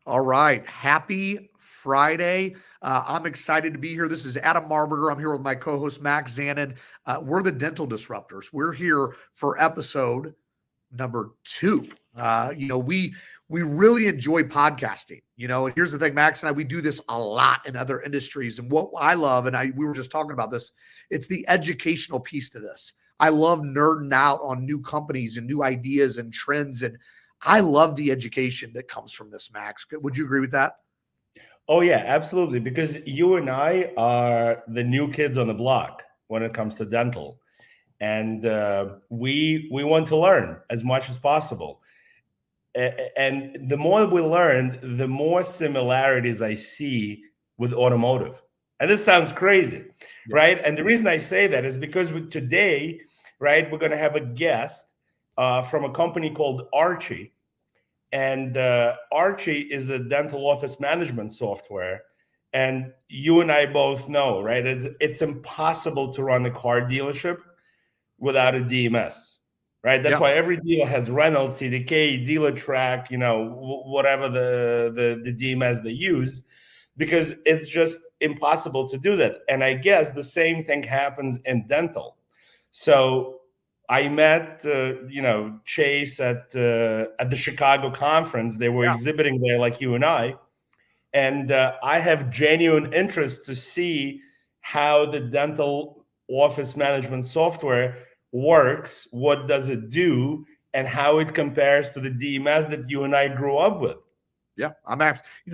All right. Happy Friday. I'm excited to be here. This is Adam Marburger. I'm here with my co-host, Max Zanin. We're the Dental Disruptors. We're here for episode number 2. We really enjoy podcasting. And here's the thing, Max and I, we do this a lot in other industries. And what I love, we were just talking about this, it's the educational piece to this. I love nerding out on new companies and new ideas and trends, and I love the education that comes from this, Max. Would you agree with that? Oh, yeah, absolutely. Because you and I are the new kids on the block when it comes to dental. And we want to learn as much as possible. And the more we learn, the more similarities I see with automotive. And this sounds crazy, right? And the reason I say that is because today, right, we're going to have a guest from a company called Archy. And Archy is a dental office management software. And you and I both know, right, it's impossible to run a car dealership without a DMS, right? That's why every dealer has Reynolds, CDK, Dealer Track, whatever the DMS they use, because it's just impossible to do that. And I guess the same thing happens in dental. So I met, Chase at the Chicago conference. They were exhibiting there like you and I. And I have genuine interest to see how the dental office management software works, what does it do, and how it compares to the DMS that you and I grew up with. Yeah,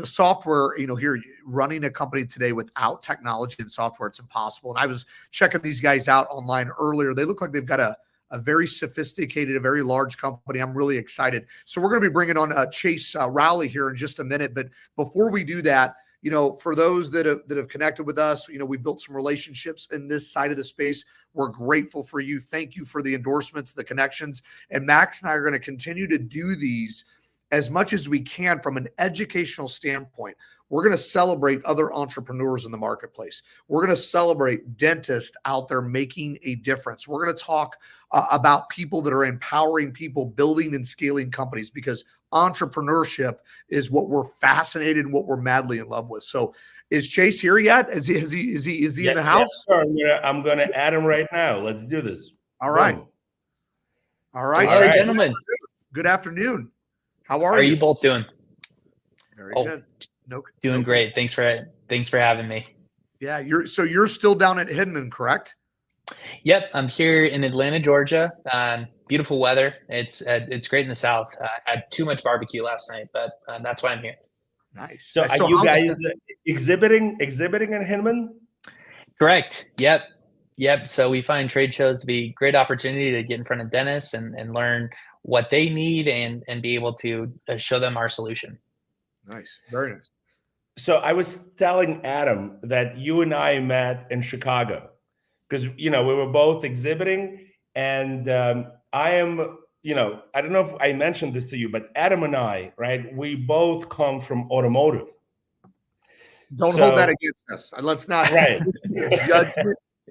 software, here running a company today without technology and software, it's impossible. And I was checking these guys out online earlier. They look like they've got a very sophisticated, a very large company. I'm really excited. So we're going to be bringing on Chase Rowley here in just a minute. But before we do that, for those that have connected with us, we built some relationships in this side of the space. We're grateful for you. Thank you for the endorsements, the connections. And Max and I are going to continue to do these as much as we can from an educational standpoint. We're going to celebrate other entrepreneurs in the marketplace. We're going to celebrate dentists out there making a difference. We're going to talk about people that are empowering people, building and scaling companies, because entrepreneurship is what we're fascinated and what we're madly in love with. So is Chase here yet? Is he in the house? Yes, sir. I'm going to add him right now. Let's do this. All right. Boom. All right, Chase, gentlemen. Good afternoon. How are you? How are you both doing? Very good. Doing great. Thanks for having me. Yeah, you're still down at Hidden, correct? Yep, I'm here in Atlanta, Georgia. Beautiful weather. It's great in the South. Had too much barbecue last night, but that's why I'm here. Nice. So are you guys exhibiting in Hinman? Correct. Yep. So we find trade shows to be a great opportunity to get in front of dentists and learn what they need and be able to show them our solution. Nice. Very nice. So I was telling Adam that you and I met in Chicago because, we were both exhibiting, and I am, I don't know if I mentioned this to you, but Adam and I, right, we both come from automotive. Don't hold that against us. Let's not. Right.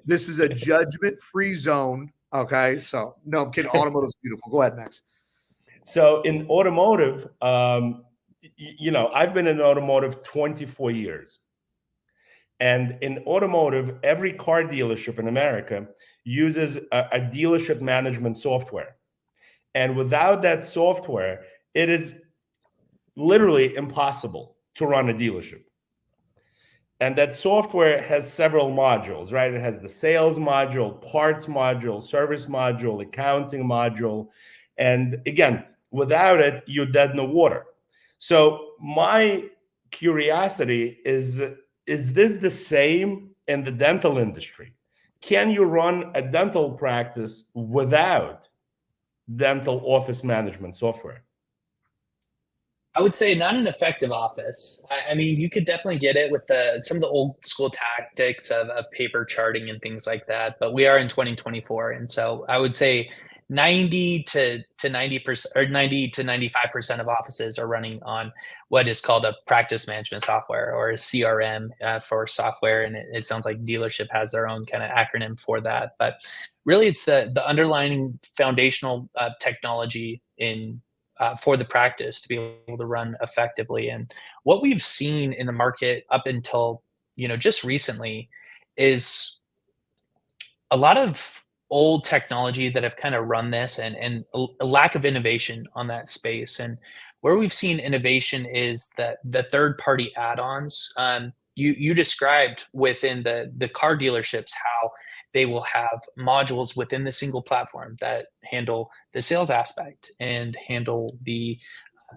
This is a judgment-free zone. Okay. So no, I'm kidding. Automotive's beautiful. Go ahead, Max. So in automotive, I've been in automotive 24 years. And in automotive, every car dealership in America uses a dealership management software. And without that software, it is literally impossible to run a dealership. And that software has several modules, right? It has the sales module, parts module, service module, accounting module. And again, without it, you're dead in the water. So my curiosity is this the same in the dental industry? Can you run a dental practice without dental office management software? I would say not an effective office. I mean, you could definitely get it with some of the old school tactics of paper charting and things like that. But we are in 2024. And so I would say 90 to 90% or 90 to 95% of offices are running on what is called a practice management software, or a CRM for software. And it sounds like dealership has their own kind of acronym for that. But really, it's the underlying foundational technology in for the practice to be able to run effectively. And what we've seen in the market up until just recently is a lot of old technology that have kind of run this, and a lack of innovation on that space. And where we've seen innovation is that the third party add-ons. You described within the car dealerships how they will have modules within the single platform that handle the sales aspect and handle the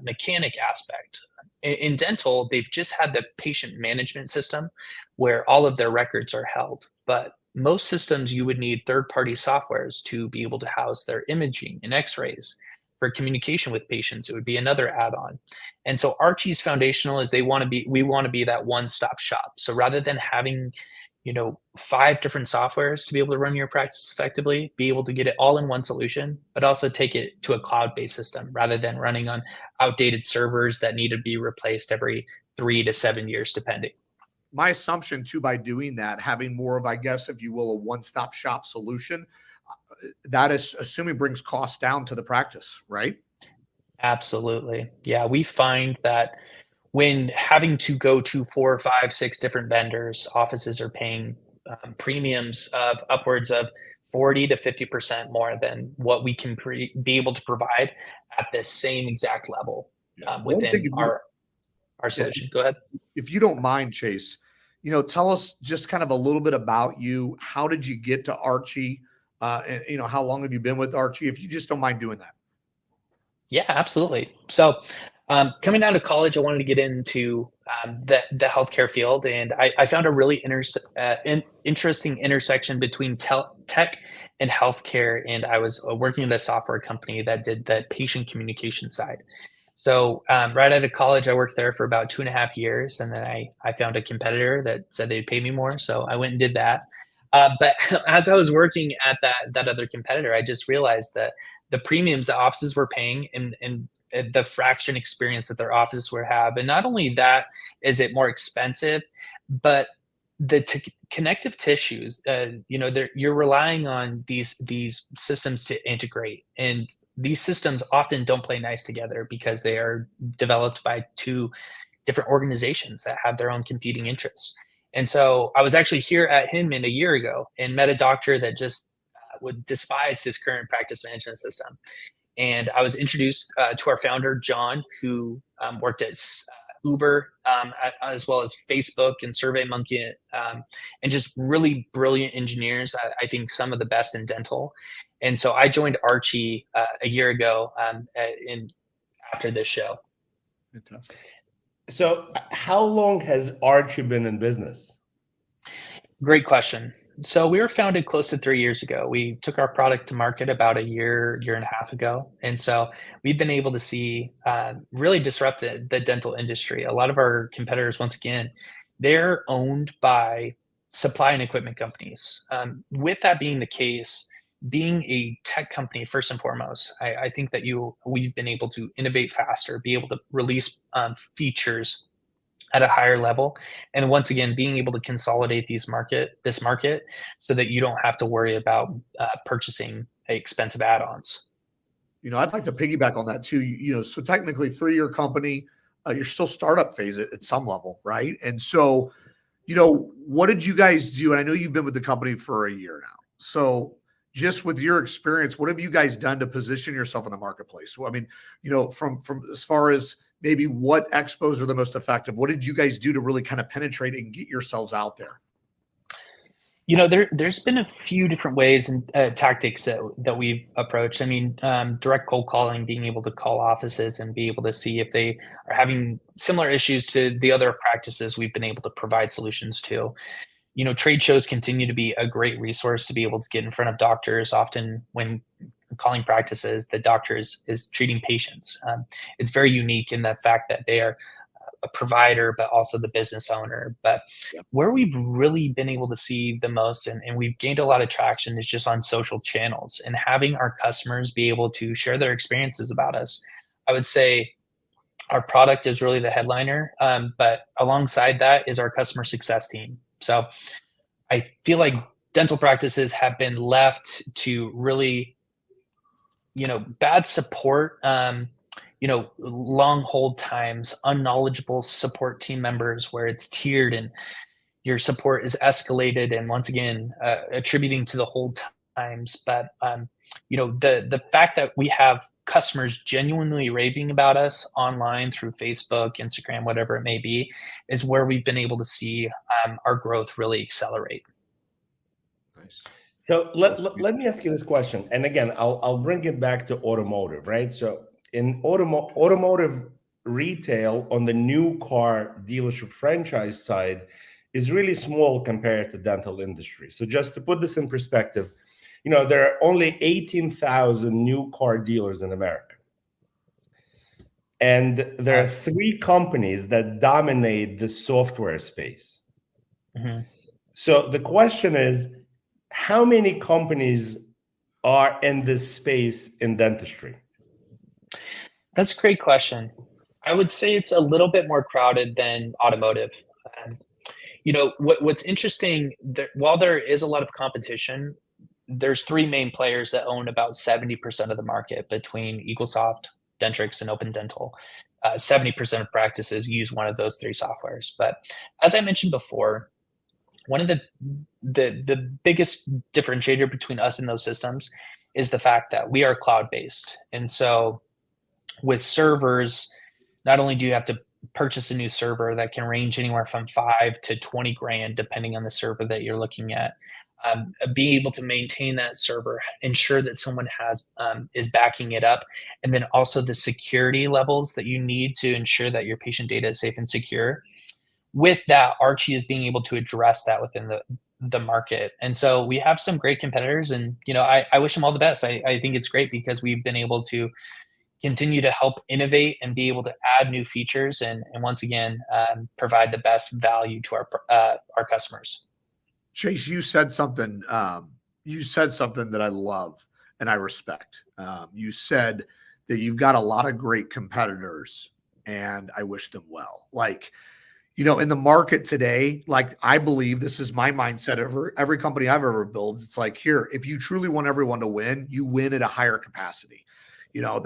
mechanic aspect. In dental, they've just had the patient management system where all of their records are held. But most systems, you would need third-party softwares to be able to house their imaging and x-rays. For communication with patients, it would be another add-on. And so Archy's foundational is we want to be that one-stop shop. So rather than having 5 different softwares to be able to run your practice effectively, be able to get it all in one solution, but also take it to a cloud-based system rather than running on outdated servers that need to be replaced every 3 to 7 years, depending. My assumption too, by doing that, having more of, I guess, if you will, a one-stop shop solution, that is assuming brings costs down to the practice, right? Absolutely. Yeah, we find that when having to go to 4, 5, 6 different vendors, offices are paying premiums of upwards of 40 to 50% more than what we can be able to provide at the same exact level within our solution. Go ahead. If you don't mind, Chase, tell us just kind of a little bit about you. How did you get to Archy? And how long have you been with Archy? If you just don't mind doing that. Yeah, absolutely. So coming out of college, I wanted to get into the healthcare field, and I found a really interesting intersection between tech and healthcare. And I was working at a software company that did the patient communication side. So right out of college, I worked there for about 2.5 years, and then I found a competitor that said they'd pay me more, so I went and did that. But as I was working at that other competitor, I just realized that the premiums that offices were paying and the fraction experience that their offices would have, and not only that, is it more expensive, but the connective tissues. You're relying on these systems to integrate, and these systems often don't play nice together because they are developed by 2 different organizations that have their own competing interests. And so I was actually here at Hinman a year ago and met a doctor that just would despise his current practice management system. And I was introduced to our founder, John, who worked at Uber, as well as Facebook and SurveyMonkey, and just really brilliant engineers. I think some of the best in dental. And so I joined Archy a year ago after this show. Fantastic. So how long has Archy been in business? Great question. So we were founded close to 3 years ago. We took our product to market about a year and a half ago. And so we've been able to see really disrupt the dental industry. A lot of our competitors, once again, they're owned by supply and equipment companies. With that being the case, being a tech company, first and foremost, I think that we've been able to innovate faster, be able to release features at a higher level, and once again, being able to consolidate this market, so that you don't have to worry about purchasing expensive add-ons. I'd like to piggyback on that too. So technically, 3-year company, you're still startup phase at some level, right? And so, what did you guys do? And I know you've been with the company for a year now. So just with your experience, what have you guys done to position yourself in the marketplace? Well, I mean, from as far as maybe what expos are the most effective, what did you guys do to really kind of penetrate and get yourselves out there? There's been a few different ways and tactics that we've approached. I mean, direct cold calling, being able to call offices and be able to see if they are having similar issues to the other practices we've been able to provide solutions to. Trade shows continue to be a great resource to be able to get in front of doctors. Often when calling practices, the doctor is treating patients. It's very unique in the fact that they are a provider, but also the business owner. But where we've really been able to see the most, and we've gained a lot of traction, is just on social channels and having our customers be able to share their experiences about us. I would say our product is really the headliner, but alongside that is our customer success team. So I feel like dental practices have been left to really, bad support long hold times, unknowledgeable support team members where it's tiered and your support is escalated, and once again, attributing to the hold times. But the fact that we have customers genuinely raving about us online through Facebook, Instagram, whatever it may be, is where we've been able to see our growth really accelerate. Nice. So let me ask you this question, and again, I'll bring it back to automotive, right? So in automotive retail on the new car dealership franchise side is really small compared to dental industry. So just to put this in perspective, there are only 18,000 new car dealers in America. And there are 3 companies that dominate the software space. Mm-hmm. So the question is, how many companies are in this space in dentistry? That's a great question. I would say it's a little bit more crowded than automotive. What's interesting, while there is a lot of competition, there's 3 main players that own about 70% of the market between Eaglesoft, Dentrix, and Open Dental. 70% of practices use one of those 3 softwares. But as I mentioned before, one of the biggest differentiator between us and those systems is the fact that we are cloud-based. And so with servers, not only do you have to purchase a new server that can range anywhere from 5 to 20 grand, depending on the server that you're looking at, being able to maintain that server, ensure that someone is backing it up, and then also the security levels that you need to ensure that your patient data is safe and secure. With that, Archy is being able to address that within the market. And so we have some great competitors, and I wish them all the best. I think it's great because we've been able to continue to help innovate and be able to add new features and once again provide the best value to our customers. Chase, you said something that I love and I respect. You said that you've got a lot of great competitors and I wish them well. Like, in the market today, like I believe this is my mindset of every company I've ever built. It's like, here, if you truly want everyone to win, you win at a higher capacity.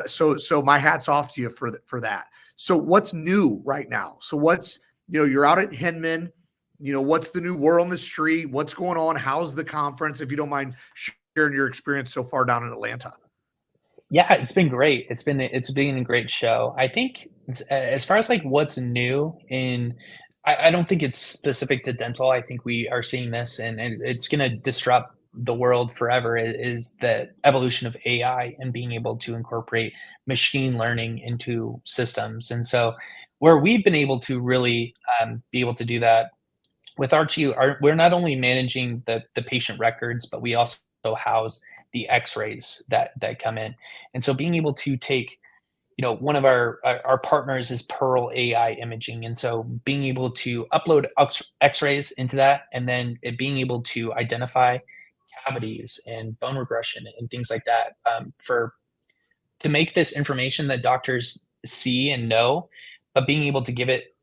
So my hat's off to you for that. So what's new right now? So what's, you're out at Hinman, what's the new word on the street? What's going on? How's the conference? If you don't mind sharing your experience so far down in Atlanta. Yeah, it's been great. It's been a great show. I think as far as like what's new I don't think it's specific to dental. I think we are seeing this and it's going to disrupt the world forever is the evolution of AI and being able to incorporate machine learning into systems. And so where we've been able to really be able to do that with Archy, we're not only managing the patient records, but we also house the x-rays that come in. And so being able to take one of our partners is Pearl AI Imaging. And so being able to upload x-rays into that and then being able to identify cavities and bone regression and things like that to make this information that doctors see and know, but being able to give it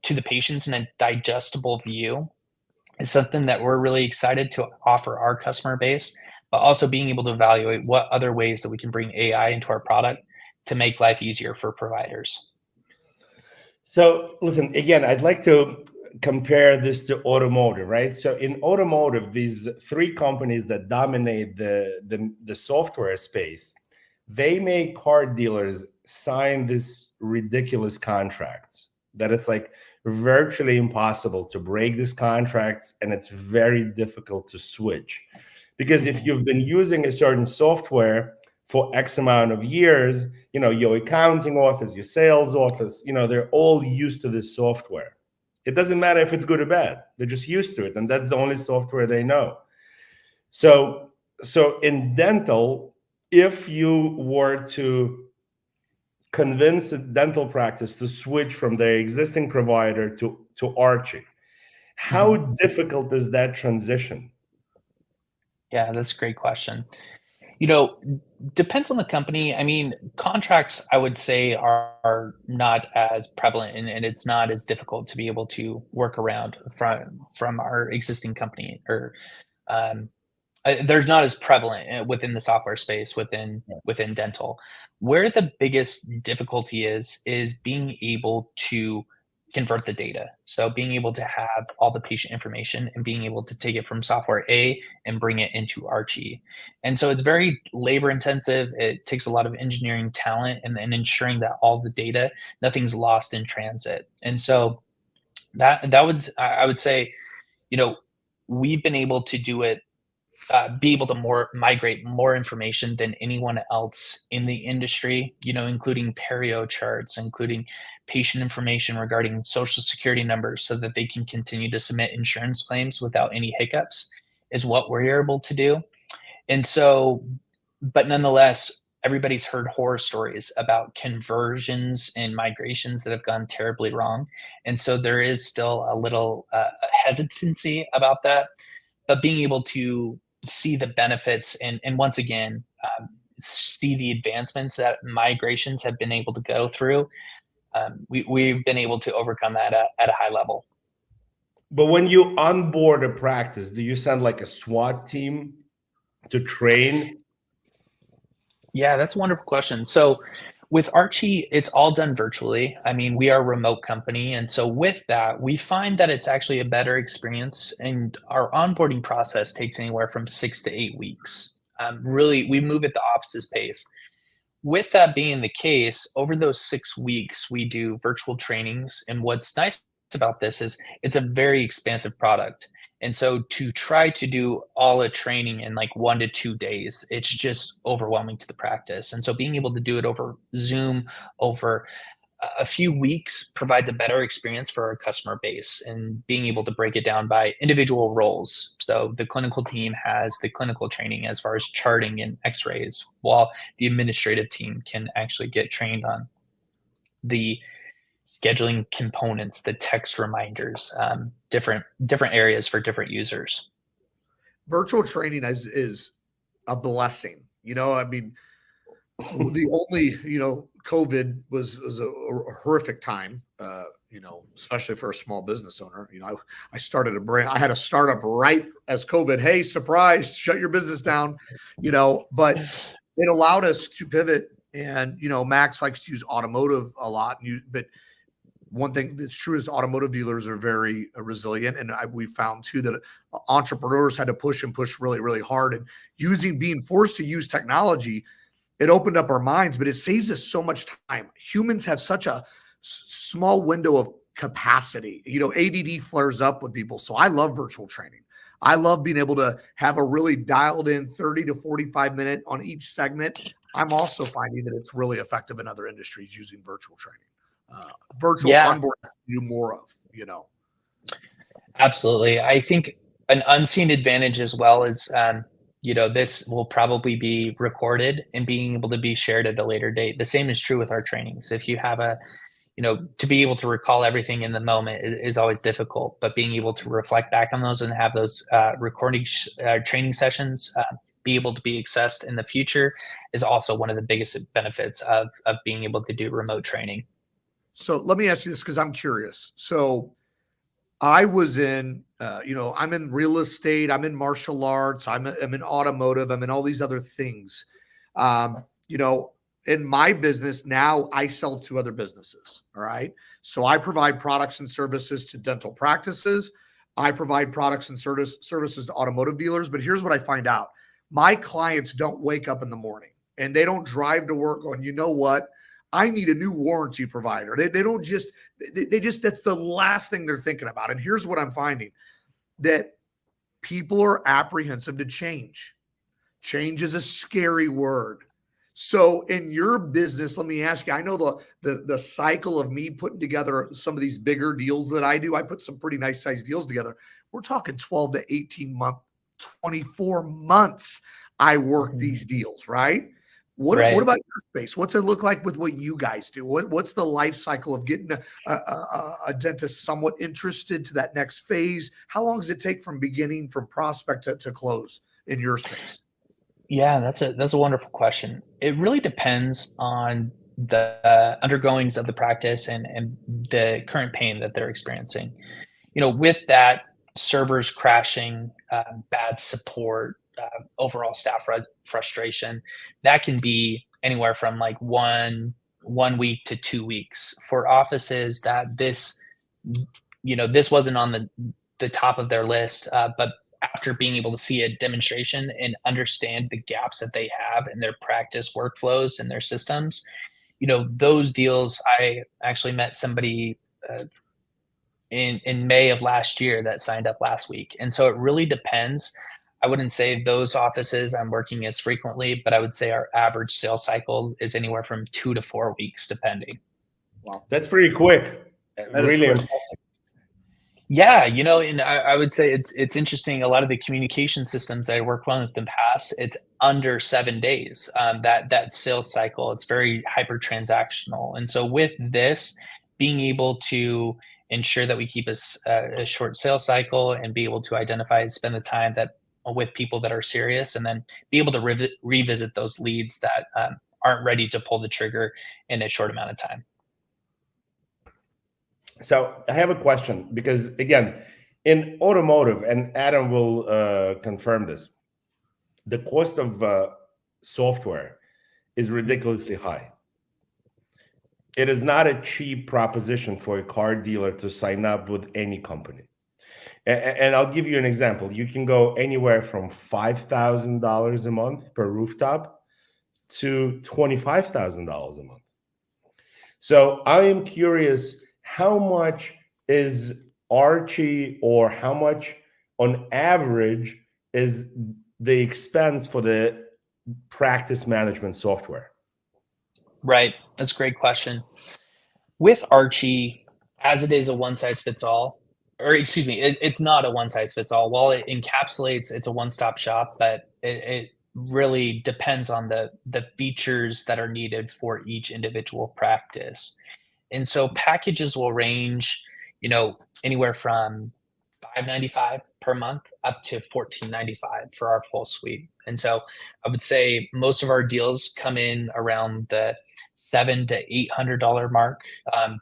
to the patients in a digestible view is something that we're really excited to offer our customer base, but also being able to evaluate what other ways that we can bring AI into our product to make life easier for providers. So listen, again, I'd like to compare this to automotive, right? So in automotive, these 3 companies that dominate the software space, they make car dealers sign this ridiculous contracts that it's like virtually impossible to break these contracts, and it's very difficult to switch. Because if you've been using a certain software for X amount of years, your accounting office, your sales office, they're all used to this software. It doesn't matter if it's good or bad. They're just used to it. And that's the only software they know. So in dental, if you were to convince a dental practice to switch from their existing provider to Archy, how difficult is that transition? Yeah, that's a great question. Depends on the company. I mean, contracts, I would say, are not as prevalent and it's not as difficult to be able to work around from our existing company or There's not as prevalent within the software space within dental. Where the biggest difficulty is being able to convert the data. So being able to have all the patient information and being able to take it from software A and bring it into Archy. And so it's very labor intensive. It takes a lot of engineering talent and ensuring that all the data, nothing's lost in transit. And so that would, I would say, you know, we've been able to do it, be able to migrate more information than anyone else in the industry, including perio charts, including patient information regarding social security numbers so that they can continue to submit insurance claims without any hiccups, is what we're able to do. And so, but nonetheless, everybody's heard horror stories about conversions and migrations that have gone terribly wrong. And so there is still a little hesitancy about that, but being able to see the benefits and once again, see the advancements that migrations have been able to go through, we've been able to overcome that at a high level. But when you onboard a practice, do you send like a SWAT team to train? Yeah, that's a wonderful question. So with Archy, it's all done virtually. I mean, we are a remote company. And so with that, we find that it's actually a better experience. And our onboarding process takes anywhere from 6 to 8 weeks. Really, we move at the office's pace. With that being the case, over those 6 weeks, we do virtual trainings. And what's nice about this is it's a very expansive product. And so to try to do all a training in like 1 to 2 days, it's just overwhelming to the practice. And so being able to do it over Zoom over a few weeks provides a better experience for our customer base, and being able to break it down by individual roles. So the clinical team has the clinical training as far as charting and x-rays, while the administrative team can actually get trained on the scheduling components, the text reminders, different areas for different users. Virtual training is a blessing. I mean, the only, COVID was a horrific time, especially for a small business owner. I started a brand. I had a startup right as COVID. Hey, surprise, shut your business down, but it allowed us to pivot. And, Max likes to use automotive a lot. But one thing that's true is automotive dealers are very resilient. And we found too that entrepreneurs had to push really, really hard. And being forced to use technology, it opened up our minds, but it saves us so much time. Humans have such a small window of capacity. ADD flares up with people. So I love virtual training. I love being able to have a really dialed in 30 to 45 minute on each segment. I'm also finding that it's really effective in other industries using virtual training. Virtual onboarding do more of, Absolutely. I think an unseen advantage as well is, this will probably be recorded and being able to be shared at a later date. The same is true with our trainings. If you have to be able to recall everything in the moment is always difficult, but being able to reflect back on those and have those recording training sessions be able to be accessed in the future is also one of the biggest benefits of being able to do remote training. So let me ask you this, because I'm curious. So I was in, I'm in real estate, I'm in martial arts, I'm in automotive, I'm in all these other things. In my business now, I sell to other businesses. All right. So I provide products and services to dental practices. I provide products and services to automotive dealers. But here's what I find out. My clients don't wake up in the morning and they don't drive to work going, you know what? I need a new warranty provider. They don't just, that's the last thing they're thinking about. And here's what I'm finding, that people are apprehensive to change. Change is a scary word. So in your business, let me ask you, I know the cycle of me putting together some of these bigger deals that I do, I put some pretty nice sized deals together. We're talking 12 to 18 months, 24 months. I work these deals, right? What about your space? What's it look like with what you guys do? What's the life cycle of getting a dentist somewhat interested to that next phase? How long does it take from prospect to close in your space? Yeah, that's a wonderful question. It really depends on the undergoings of the practice and the current pain that they're experiencing. With that, servers crashing, bad support, overall staff frustration. That can be anywhere from like 1 week to 2 weeks for offices that this wasn't on the top of their list, but after being able to see a demonstration and understand the gaps that they have in their practice workflows and their systems, those deals. I actually met somebody in May of last year that signed up last week. And so it really depends. I wouldn't say those offices I'm working as frequently, but I would say our average sales cycle is anywhere from 2 to 4 weeks, depending. Wow, that's pretty quick. Really impressive. Yeah, and I would say it's interesting. A lot of the communication systems I worked on in the past, it's under 7 days. That sales cycle, it's very hyper transactional. And so with this, being able to ensure that we keep a short sales cycle and be able to identify and spend the time that with people that are serious, and then be able to revisit those leads that aren't ready to pull the trigger in a short amount of time. So I have a question, because again, in automotive, and Adam will confirm this, the cost of software is ridiculously high. It is not a cheap proposition for a car dealer to sign up with any company. And I'll give you an example. You can go anywhere from $5,000 a month per rooftop to $25,000 a month. So I am curious, how much is Archy, or how much on average is the expense for the practice management software? Right. That's a great question. With Archy, as it is a one size fits all, or excuse me, it's not a one size fits all. While it encapsulates, it's a one-stop shop, but it really depends on the features that are needed for each individual practice. And so packages will range, anywhere from $595 per month up to $1,495 for our full suite. And so I would say most of our deals come in around the $700 to $800 mark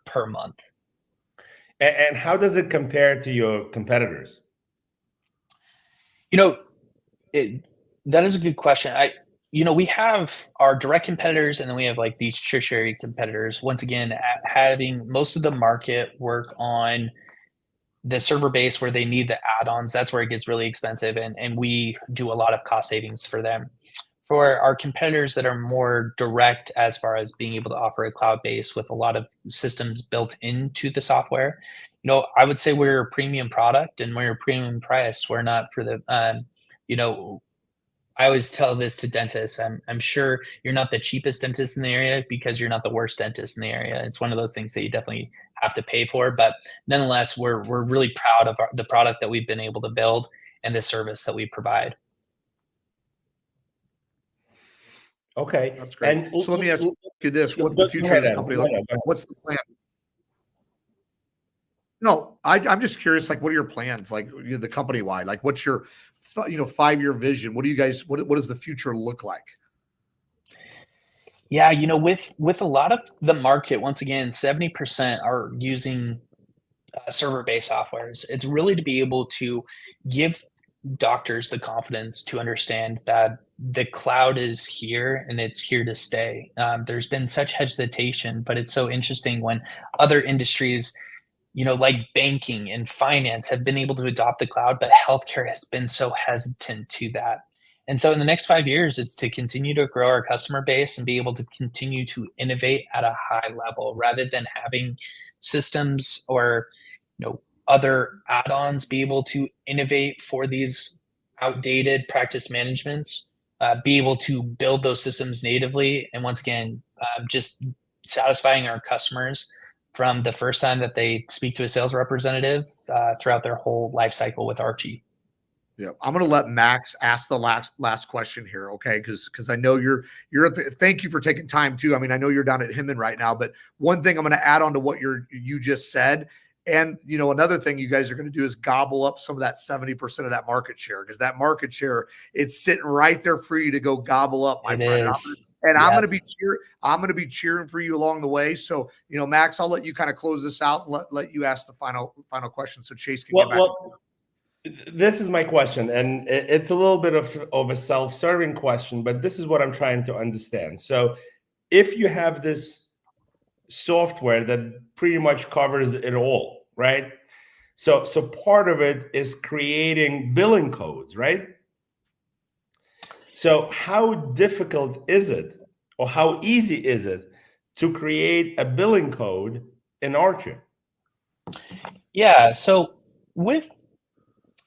per month. And how does it compare to your competitors? That is a good question. We have our direct competitors, and then we have like these tertiary competitors. Once again, having most of the market work on the server base where they need the add-ons, that's where it gets really expensive, and we do a lot of cost savings for them. For our competitors that are more direct as far as being able to offer a cloud base with a lot of systems built into the software, I would say we're a premium product and we're a premium price. We're not for the, I always tell this to dentists. I'm sure you're not the cheapest dentist in the area because you're not the worst dentist in the area. It's one of those things that you definitely have to pay for, but nonetheless, we're really proud of the product that we've been able to build and the service that we provide. Okay, that's great. And so let me ask you this: what's the future of this company? What's the plan? No, I'm just curious. Like, what are your plans? Like, the company wide. Like, what's your 5-year vision? What do you guys? What does the future look like? Yeah, with a lot of the market, once again, 70% are using server-based softwares. It's really to be able to give doctors the confidence to understand that the cloud is here and it's here to stay. There's been such hesitation, but it's so interesting when other industries, like banking and finance, have been able to adopt the cloud, but healthcare has been so hesitant to that. And so in the next 5 years, it's to continue to grow our customer base and be able to continue to innovate at a high level rather than having systems or other add-ons be able to innovate for these outdated practice managements, be able to build those systems natively. And once again, just satisfying our customers from the first time that they speak to a sales representative throughout their whole life cycle with Archy. Yeah, I'm going to let Max ask the last question here, okay? Because I know thank you for taking time too. I mean, I know you're down at Hinman right now, but one thing I'm going to add on to what you just said, and another thing you guys are going to do is gobble up some of that 70% of that market share, because that market share, it's sitting right there for you to go gobble up, my friend. I'm going to be cheering for you along the way. So, Max, I'll let you kind of close this out and let you ask the final question so Chase can get back. this is my question, and it's a little bit of a self-serving question, but this is what I'm trying to understand. So if you have this software that pretty much covers it all, right? So part of it is creating billing codes, right? So how difficult is it, or how easy is it to create a billing code in Archy? Yeah. So with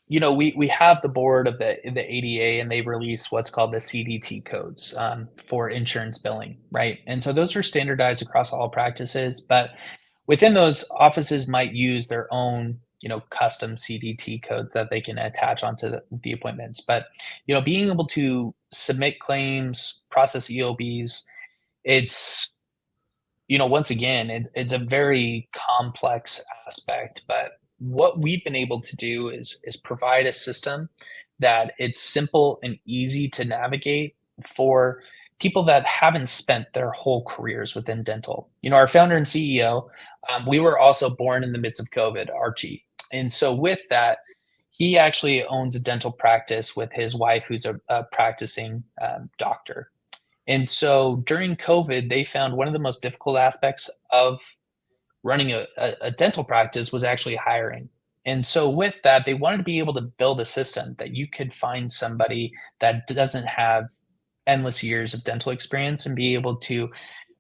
we have the board of the ADA, and they release what's called the CDT codes for insurance billing, right? And so those are standardized across all practices, but within those, offices might use their own custom CDT codes that they can attach onto the appointments. But being able to submit claims, process EOBs, it's once again, it's a very complex aspect, but what we've been able to do is provide a system that it's simple and easy to navigate for people that haven't spent their whole careers within dental. Our founder and CEO, we were also born in the midst of COVID, Archy. And so with that, he actually owns a dental practice with his wife, who's a practicing doctor. And so during COVID, they found one of the most difficult aspects of running a dental practice was actually hiring. And so with that, they wanted to be able to build a system that you could find somebody that doesn't have endless years of dental experience and be able to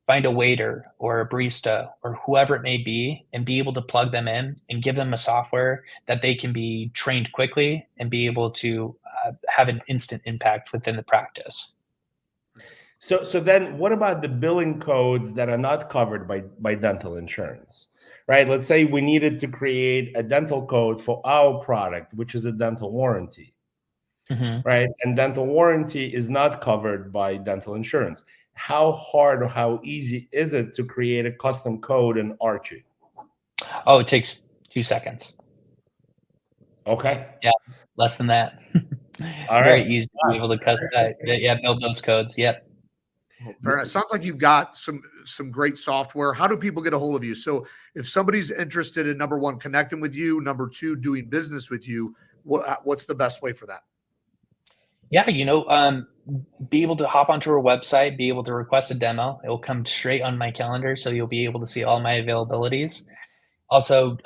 find a waiter or a barista or whoever it may be and be able to plug them in and give them a software that they can be trained quickly and be able to have an instant impact within the practice. So then what about the billing codes that are not covered by dental insurance, right? Let's say we needed to create a dental code for our product, which is a dental warranty, right? And dental warranty is not covered by dental insurance. How hard or how easy is it to create a custom code in Archy? Oh, it takes 2 seconds. Okay. Yeah, less than that. All Very right. easy to be able to customize. Yeah, build those codes. Yep. Well, fair enough. Sounds like you've got some great software. How do people get a hold of you? So if somebody's interested in, number one, connecting with you, number two, doing business with you, what's the best way for that? Yeah, be able to hop onto our website, be able to request a demo. It will come straight on my calendar, so you'll be able to see all my availabilities. Also,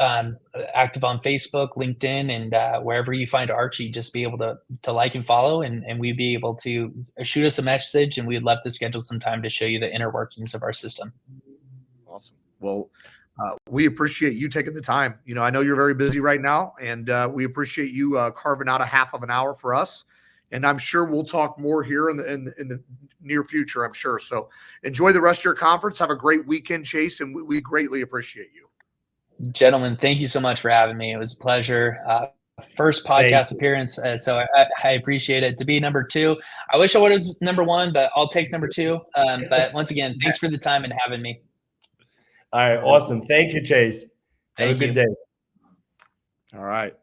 active on Facebook, LinkedIn, and wherever you find Archy, just be able to like and follow, and we'd be able to shoot us a message, and we'd love to schedule some time to show you the inner workings of our system. Awesome. Well, we appreciate you taking the time. I know you're very busy right now, and we appreciate you carving out a half of an hour for us. And I'm sure we'll talk more here in the near future, I'm sure. So enjoy the rest of your conference. Have a great weekend, Chase, and we greatly appreciate you. Gentlemen, thank you so much for having me. It was a pleasure. First podcast appearance, so I appreciate it. To be number 2, I wish I was number 1, but I'll take number 2. But once again, thanks for the time and having me. All right, awesome. Thank you, Chase. Have a good day. All right.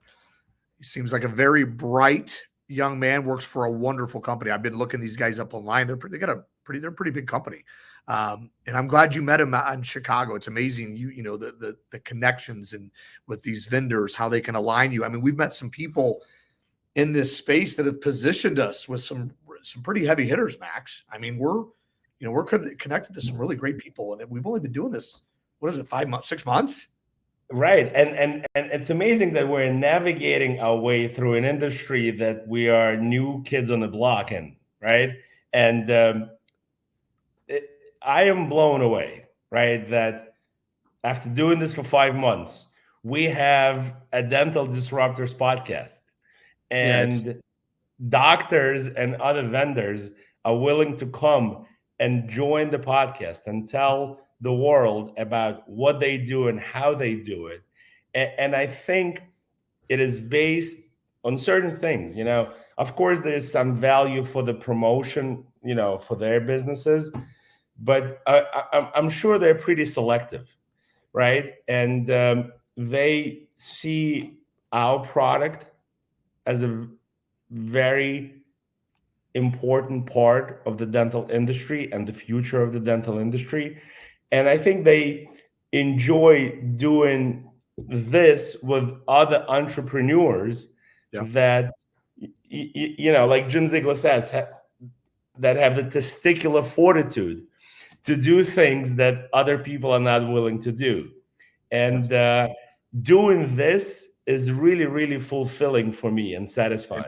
He seems like a very bright young man, works for a wonderful company. I've been looking these guys up online. They're a pretty big company. And I'm glad you met him in Chicago. It's amazing, the connections and with these vendors, how they can align you. I mean, we've met some people in this space that have positioned us with some pretty heavy hitters, Max. I mean, we're connected to some really great people, and we've only been doing this. What is it? 5 months, 6 months? Right. And it's amazing that we're navigating our way through an industry that we are new kids on the block in, right? And I am blown away, right, that after doing this for 5 months, we have a Dental Disruptors podcast, and doctors and other vendors are willing to come and join the podcast and tell the world about what they do and how they do it. And I think it is based on certain things. Of course, there's some value for the promotion, for their businesses, but I'm sure they're pretty selective, right? And they see our product as a very important part of the dental industry and the future of the dental industry. And I think they enjoy doing this with other entrepreneurs that, like Jim Ziegler says, that have the testicular fortitude to do things that other people are not willing to do. And doing this is really, really fulfilling for me and satisfying.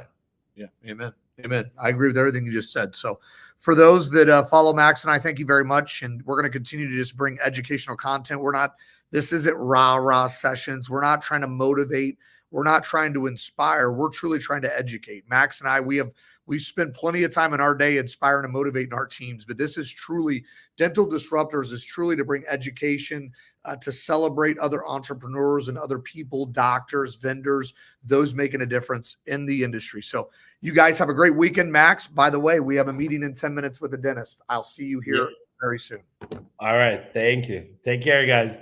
Yeah. Amen. Amen. I agree with everything you just said. So for those that follow Max and I, thank you very much. And we're going to continue to just bring educational content. This isn't rah-rah sessions. We're not trying to motivate. We're not trying to inspire. We're truly trying to educate. Max and I, we spend plenty of time in our day inspiring and motivating our teams, but this is truly, Dental Disruptors is truly to bring education, to celebrate other entrepreneurs and other people, doctors, vendors, those making a difference in the industry. So you guys have a great weekend. Max, by the way, we have a meeting in 10 minutes with the dentist. I'll see you here very soon. All right. Thank you. Take care, guys.